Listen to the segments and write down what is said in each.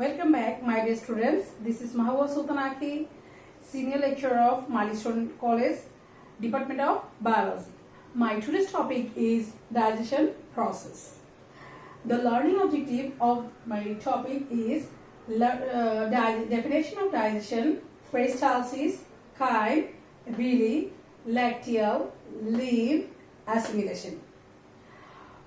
Welcome back, my dear students. This is Mahwa Sultanaki, Senior Lecturer of Milestone College, Department of Biology. My today's topic is digestion process. The learning objective of my topic is definition of digestion, peristalsis, chyme, villi, lacteal, lean, assimilation.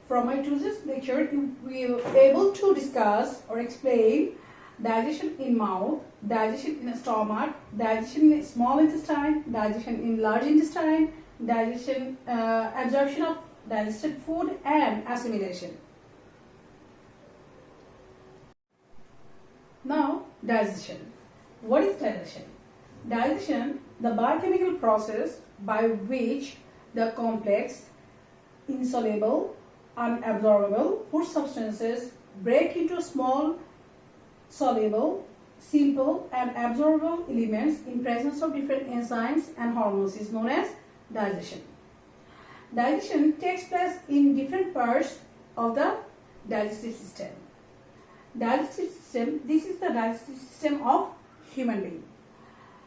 From my today's lecture, we will be able to discuss or explain digestion in mouth, digestion in stomach, digestion in small intestine, digestion in large intestine, digestion, absorption of digested food, and assimilation. Now, digestion. What is digestion? Digestion, the biochemical process by which the complex, insoluble, unabsorbable food substances break into small, soluble, simple, and absorbable elements in presence of different enzymes and hormones is known as digestion. Digestion takes place in different parts of the digestive system. Digestive system, this is the digestive system of human being.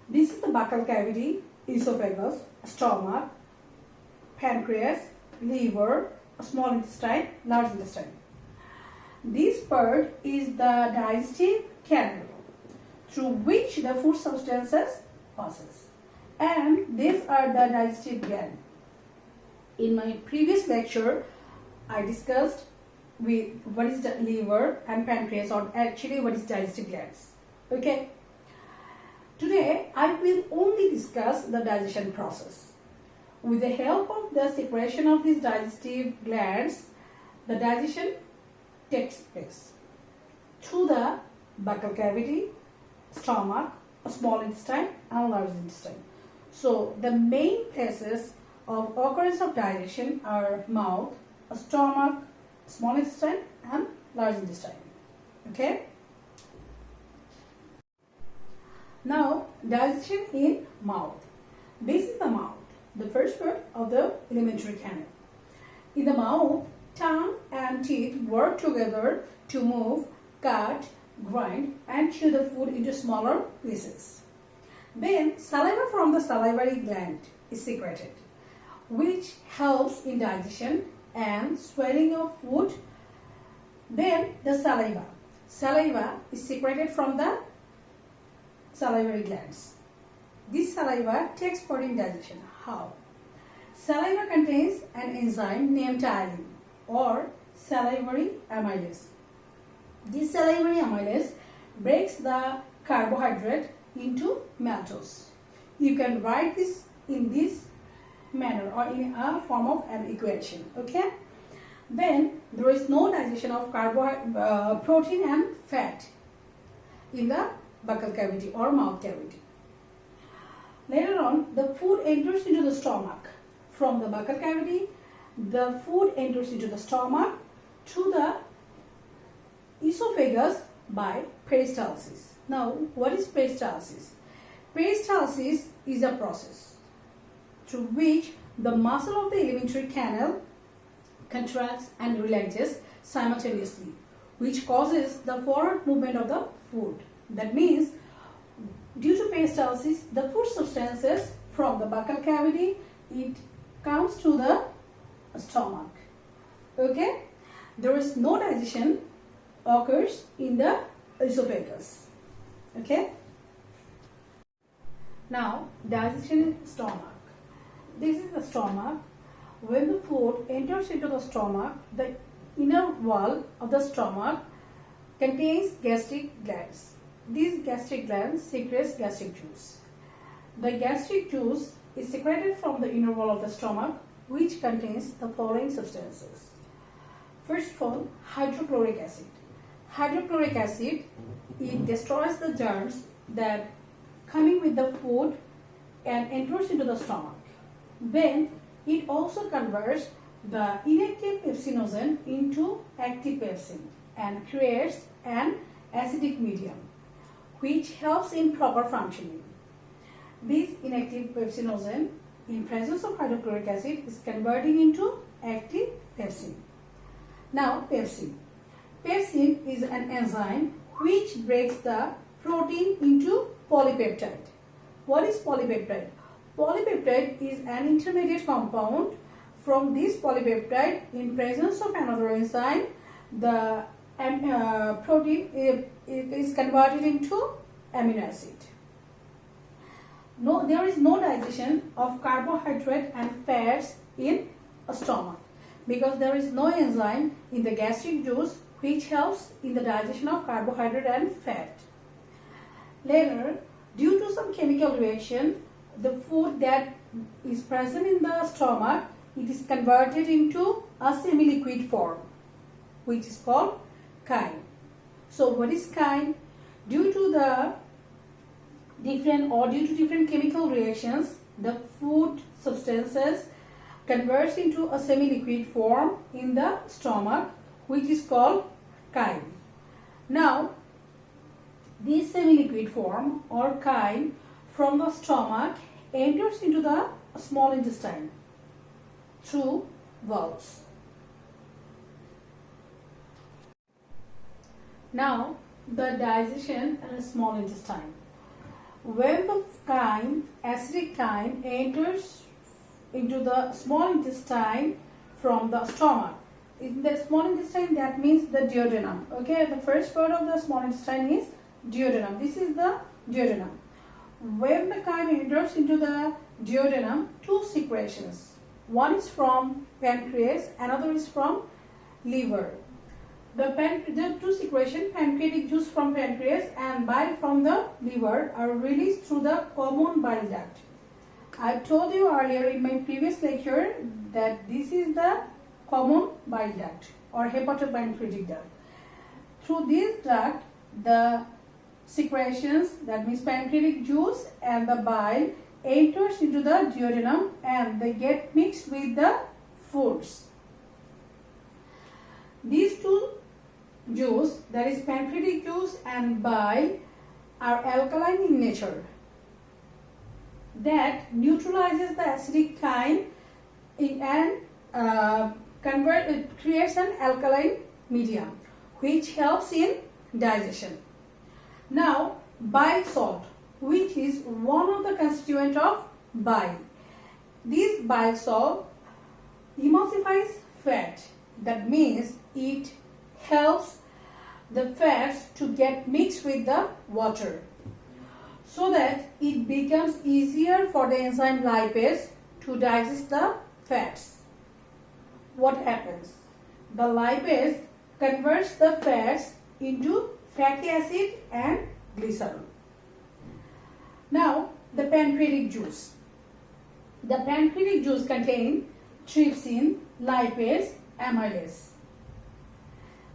This is the buccal cavity, esophagus, stomach, pancreas, liver, small intestine, large intestine. This part is the digestive canal through which the food substances passes, and these are the digestive glands. In my previous lecture, I discussed what is the liver and pancreas, or actually what is digestive glands. Okay. Today I will only discuss the digestion process. With the help of the secretion of these digestive glands, the digestion takes place through the buccal cavity, stomach, small intestine, and large intestine. So the main places of occurrence of digestion are mouth, stomach, small intestine, and large intestine. Okay. Now, digestion in mouth. This is the mouth, the first part of the alimentary canal. In the mouth, tongue and teeth work together to move, cut, grind, and chew the food into smaller pieces. Then, saliva from the salivary gland is secreted, which helps in digestion and swelling of food. Then, the saliva. Saliva is secreted from the salivary glands. This saliva takes part in digestion. How? Saliva contains an enzyme named ptyalin or salivary amylase. This salivary amylase breaks the carbohydrate into maltose. You can write this in this manner or in a form of an equation. Okay. Then there is no digestion of protein and fat in the buccal cavity or mouth cavity. Later on, the food enters into the stomach. From the buccal cavity, the food enters into the stomach through the esophagus by peristalsis. Now, what is peristalsis? Peristalsis is a process through which the muscle of the alimentary canal contracts and relaxes simultaneously, which causes the forward movement of the food. That means, due to peristalsis, the food substances from the buccal cavity, it comes to the stomach. Okay? There is no digestion occurs in the esophagus. Okay? Now, digestion in stomach. This is the stomach. When the food enters into the stomach, the inner wall of the stomach contains gastric glands. These gastric glands secrete gastric juice. The gastric juice is secreted from the inner wall of the stomach, which contains the following substances. First of all, hydrochloric acid. Hydrochloric acid, it destroys the germs that coming with the food and enters into the stomach. Then it also converts the inactive pepsinogen into active pepsin and creates an acidic medium, which helps in proper functioning. This inactive pepsinogen, in presence of hydrochloric acid, is converting into active pepsin. Now, pepsin. Pepsin is an enzyme which breaks the protein into polypeptide. What is polypeptide? Polypeptide is an intermediate compound. From this polypeptide, in presence of another enzyme, the protein is converted into amino acid. No, there is no digestion of carbohydrate and fats in a stomach because there is no enzyme in the gastric juice which helps in the digestion of carbohydrate and fat. Later, due to some chemical reaction, the food that is present in the stomach, it is converted into a semi-liquid form, which is called chyme. So what is chyme? Due to different chemical reactions, the food substances converts into a semi-liquid form in the stomach, which is called chyme. Now, this semi-liquid form or chyme from the stomach enters into the small intestine through valves. Now, the digestion in the small intestine. When the chyme, acidic chyme, enters into the small intestine from the stomach, in the small intestine, that means the duodenum. Okay, the first part of the small intestine is duodenum. This is the duodenum. When the chyme enters into the duodenum, two secretions. One is from pancreas, another is from liver. The two secretions, pancreatic juice from pancreas and bile from the liver, are released through the common bile duct. I told you earlier in my previous lecture that this is the common bile duct or hepatopancreatic duct. Through this duct, the secretions, that means pancreatic juice and the bile, enters into the duodenum and they get mixed with the foods. These two juice, that is pancreatic juice and bile, are alkaline in nature. That neutralizes the acidic chyme and it creates an alkaline medium which helps in digestion. Now, bile salt, which is one of the constituents of bile. This bile salt emulsifies fat. That means it helps the fats to get mixed with the water so that it becomes easier for the enzyme lipase to digest the fats. What happens? The lipase converts the fats into fatty acid and glycerol. Now, the pancreatic juice. The pancreatic juice contains trypsin, lipase, amylase,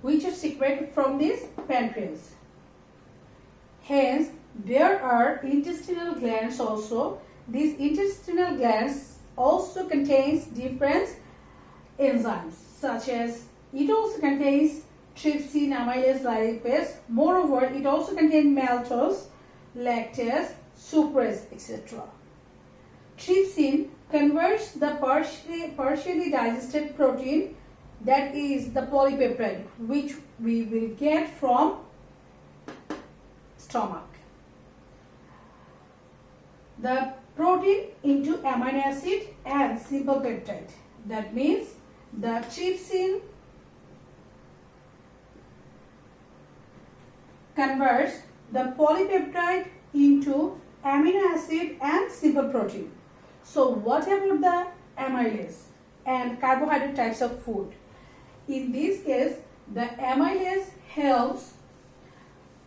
which are secreted from this pancreas. Hence, there are intestinal glands also. These intestinal glands also contains different enzymes, such as it also contains trypsin, amylase, lipase. Moreover, it also contains maltose, lactase, sucrase, etc. Trypsin converts the partially digested protein, that is the polypeptide, which we will get from stomach. The protein into amino acid and simple peptide. That means the trypsin converts the polypeptide into amino acid and simple protein. So what about the amylase and carbohydrate types of food? In this case, the amylase helps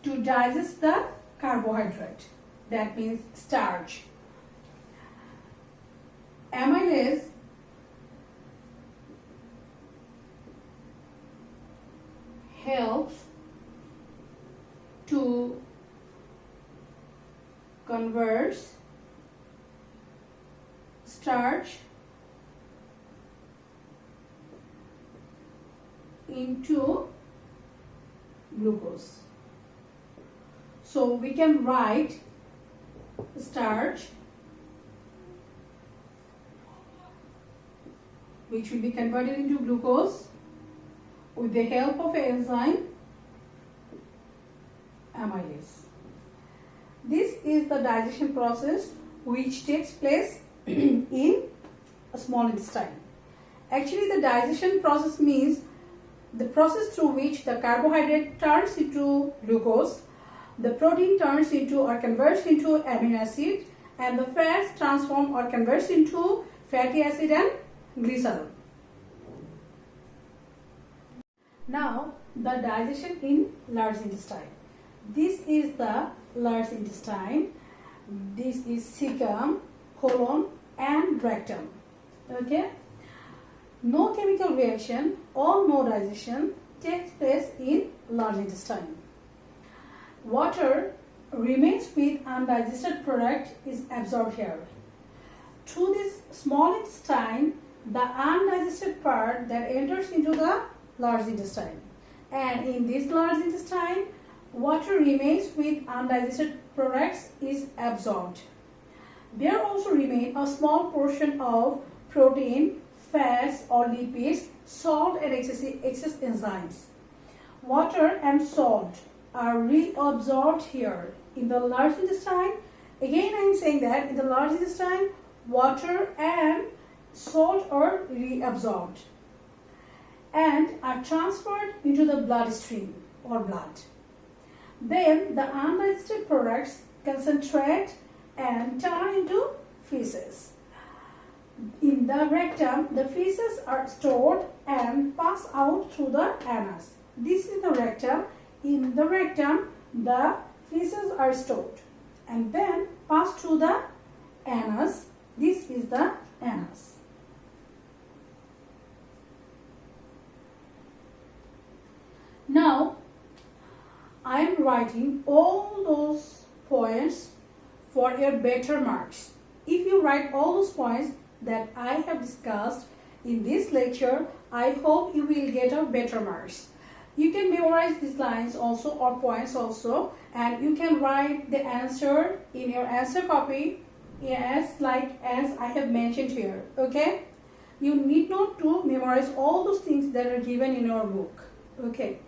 to digest the carbohydrate, that means starch. Amylase helps to convert starch into glucose. So we can write starch, which will be converted into glucose with the help of an enzyme amylase. This is the digestion process which takes place in a small intestine. Actually, the digestion process means the process through which the carbohydrate turns into glucose, the protein turns into or converts into amino acid, and the fats transform or converts into fatty acid and glycerol. Now, the digestion in large intestine. This is the large intestine. This is cecum, colon, and rectum. Okay. No chemical reaction or no digestion takes place in large intestine. Water remains with undigested product is absorbed here. Through this small intestine, the undigested part that enters into the large intestine. And in this large intestine, water remains with undigested products is absorbed. There also remain a small portion of protein, fats or lipids, salt and excess enzymes. Water and salt are reabsorbed here in the large intestine. Again, I am saying that in the large intestine, water and salt are reabsorbed and are transferred into the bloodstream or blood. Then the undigested products concentrate and turn into feces. In the rectum, the feces are stored and pass out through the anus. This is the rectum. In the rectum, the feces are stored and then pass through the anus. This is the anus. Now, I am writing all those points for your better marks. If you write all those points that I have discussed in this lecture, I hope you will get a better marks. You can memorize these lines also or points also, and you can write the answer in your answer copy as I have mentioned here. Okay, you need not to memorize all those things that are given in your book. Okay.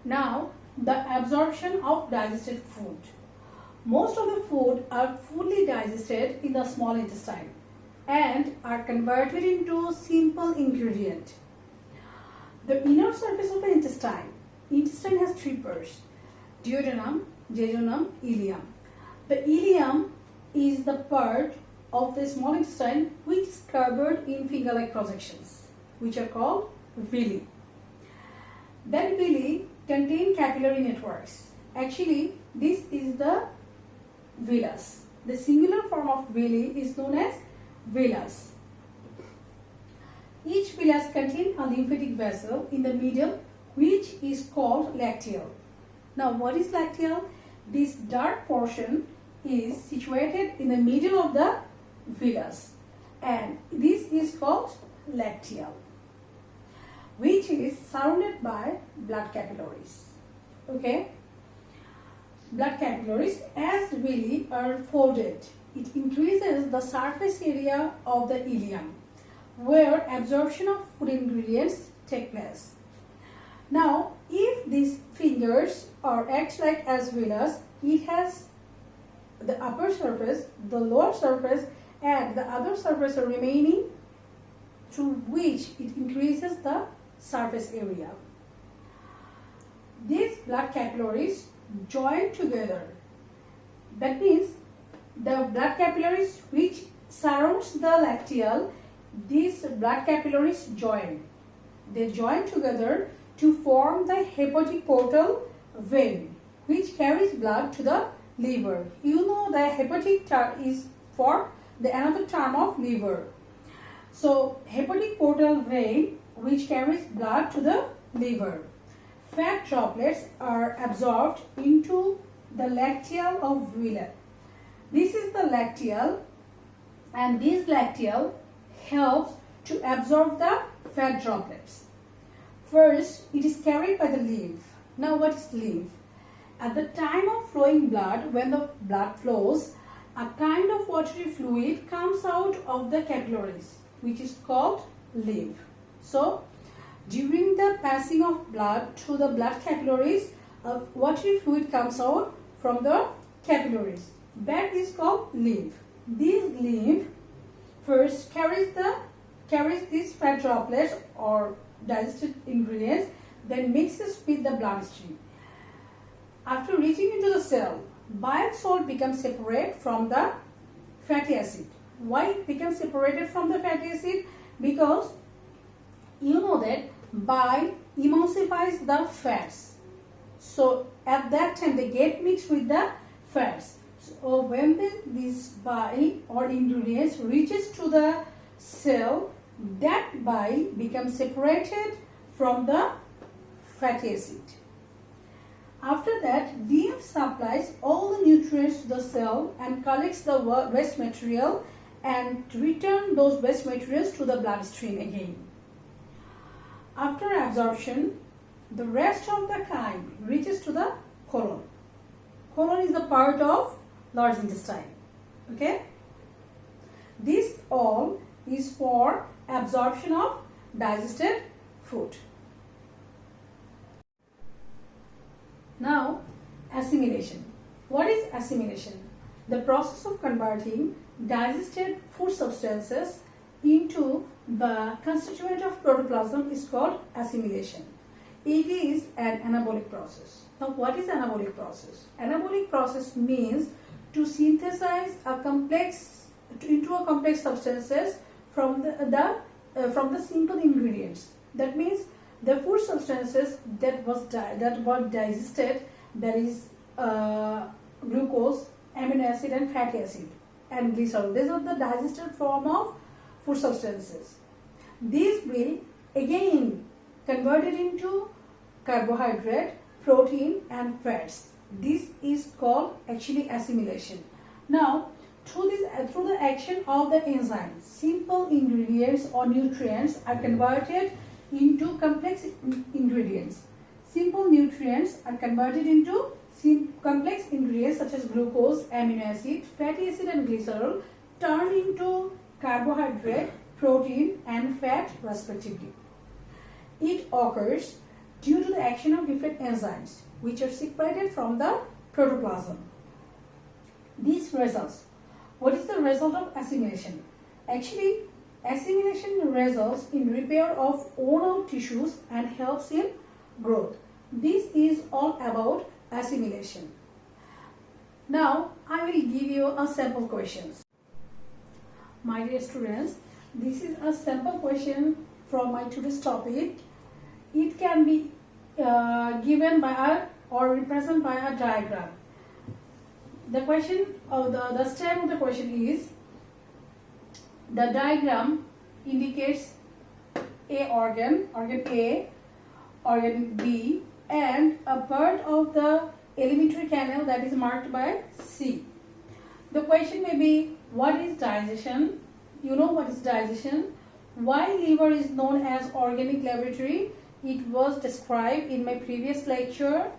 Now, the absorption of digested food. Most of the food are fully digested in the small intestine and are converted into simple ingredient. The inner surface of the intestine. Intestine has three parts: duodenum, jejunum, ileum. The ileum is the part of the small intestine which is covered in finger-like projections, which are called villi. That villi contain capillary networks. Actually, this is the villus. The singular form of villi is known as villus. Each villus contains a lymphatic vessel in the middle, which is called lacteal. Now, what is lacteal? This dark portion is situated in the middle of the villus, and this is called lacteal, which is surrounded by blood capillaries. Okay, blood capillaries as villi are folded. It increases the surface area of the ileum, where absorption of food ingredients take place. Now, if these fingers are act like as villus, it has the upper surface, the lower surface, and the other surface are remaining, through which it increases the surface area. These blood capillaries join together. That means the blood capillaries which surrounds the lacteal, these blood capillaries join. They join together to form the hepatic portal vein, which carries blood to the liver. You know the hepatic is for the another term of liver. So hepatic portal vein which carries blood to the liver. Fat droplets are absorbed into the lacteal of villi. This is the lacteal, and this lacteal helps to absorb the fat droplets. First, it is carried by the lymph. Now, what is lymph? At the time of flowing blood, when the blood flows, a kind of watery fluid comes out of the capillaries, which is called lymph. So, during the passing of blood through the blood capillaries, watery fluid comes out from the capillaries. That is called lymph. This lymph first carries these fat droplets or digested ingredients, then mixes with the bloodstream. After reaching into the cell, bile salt becomes separate from the fatty acid. Why it becomes separated from the fatty acid? Because you know that bile emulsifies the fats. So at that time they get mixed with the fats. So when this bile or ingredients reaches to the cell, that bile becomes separated from the fatty acid. After that, lymph supplies all the nutrients to the cell and collects the waste material and return those waste materials to the bloodstream again. After absorption, the rest of the chyme reaches to the colon. Colon is the part of large intestine. Okay? This all is for absorption of digested food. Now, assimilation. What is assimilation? The process of converting digested food substances into the constituent of protoplasm is called assimilation. It is an anabolic process. Now, what is anabolic process? Anabolic process means to synthesize into a complex substances from the simple ingredients. That means the food substances that were digested, that is glucose, amino acid and fatty acid and glycerol. These are the digested form of food substances. These will again converted into carbohydrate, protein and fats. This is called actually assimilation. Now through the action of the enzyme, simple ingredients or nutrients are converted into complex ingredients. Simple nutrients are converted into complex ingredients such as glucose, amino acid, fatty acid and glycerol, turned into carbohydrate, protein and fat respectively. It occurs due to the action of different enzymes which are secreted from the protoplasm. These results. What is the result of assimilation? Actually, assimilation results in repair of worn-out tissues and helps in growth. This is all about assimilation. Now, I will give you a sample questions. My dear students, this is a sample question from my today's topic. It can be given by or represented by a diagram. The question of the stem of the question is, the diagram indicates a organ A, organ B, and a part of the alimentary canal that is marked by C. The question may be, what is digestion? You know what is digestion. Why liver is known as organic laboratory? It was described in my previous lecture.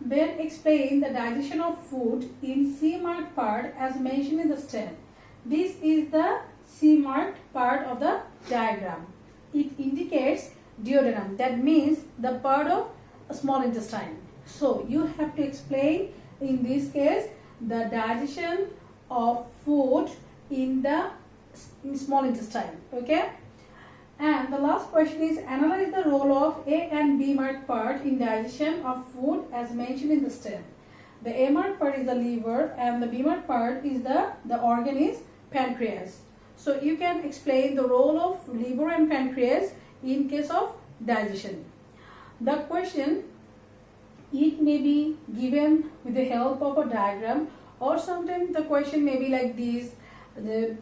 Then explain the digestion of food in C-marked part as mentioned in the stem. This is the C-marked part of the diagram. It indicates duodenum, that means the part of small intestine. So you have to explain in this case the digestion of food in the small intestine. Okay? And the last question is, analyze the role of A and B marked part in digestion of food as mentioned in the stem. The A marked part is the liver and the B marked part is the organ is pancreas. So you can explain the role of liver and pancreas in case of digestion. The question, it may be given with the help of a diagram, or sometimes the question may be like this.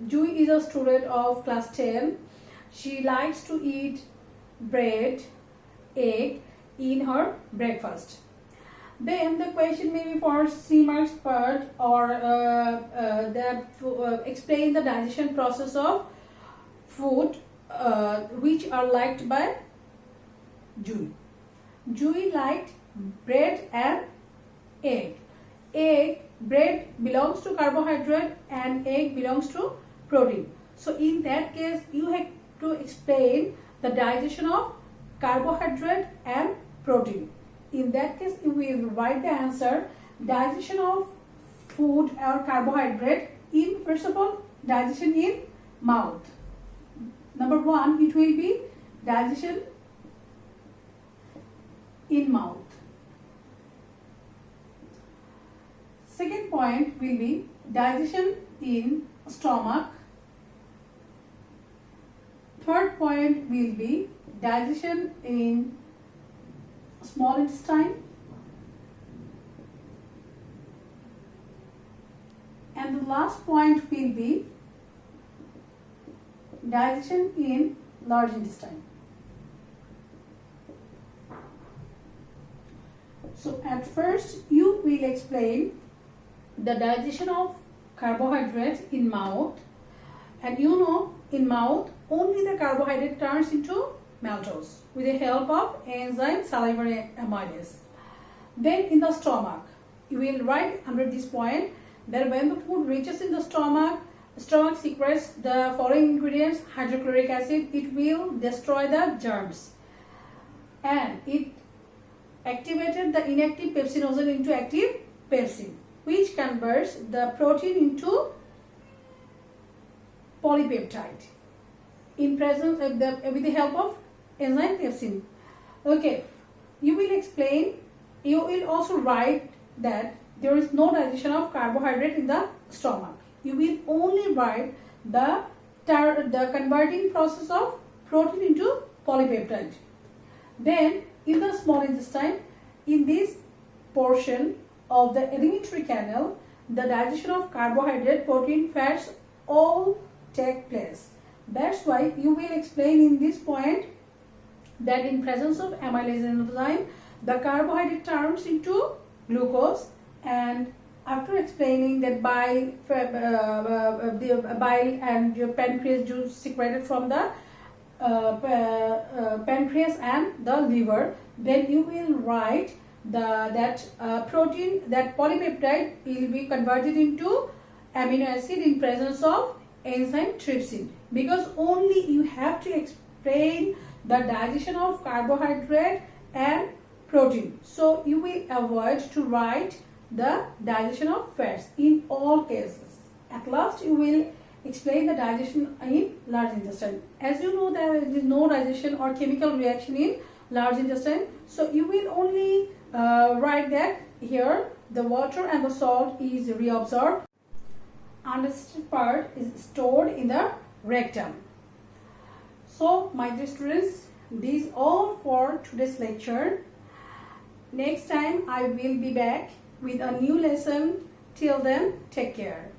Joy is a student of class 10. She likes to eat bread, egg in her breakfast. Then the question may be for C marked part, or explain the digestion process of food which are liked by Joy. Joy liked bread and egg. Bread belongs to carbohydrate and egg belongs to protein. So in that case, you have to explain the digestion of carbohydrate and protein. In that case, you will write the answer digestion of food or carbohydrate in, first of all, digestion in mouth. Number 1, it will be digestion in mouth. Second point will be digestion in stomach. Third point will be digestion in small intestine. And the last point will be digestion in large intestine. So at first you will explain the digestion of carbohydrates in mouth, and you know in mouth only the carbohydrate turns into maltose with the help of enzyme salivary amylase. Then in the stomach, you will write under this point that when the food reaches in the stomach secretes the following ingredients: hydrochloric acid. It will destroy the germs, and it activated the inactive pepsinogen into active pepsin, which converts the protein into polypeptide in presence of with the help of enzyme pepsin. Okay, you will explain, you will also write that there is no digestion of carbohydrate in the stomach. You will only write the converting process of protein into polypeptide. Then in the small intestine, in this portion of the alimentary canal, the digestion of carbohydrate, protein, fats all take place. That's why you will explain in this point that in presence of amylase enzyme, the carbohydrate turns into glucose, and after explaining that bile and your pancreas juice secreted from the pancreas and the liver, then you will write that protein, that polypeptide will be converted into amino acid in presence of enzyme trypsin, because only you have to explain the digestion of carbohydrate and protein. So you will avoid to write the digestion of fats in all cases. At last you will explain the digestion in large intestine. As you know, there is no digestion or chemical reaction in large intestine, so you will only write that here the water and the salt is reabsorbed. Undigested part is stored in the rectum. So my dear students, this is all for today's lecture. Next time I will be back with a new lesson. Till then, take care.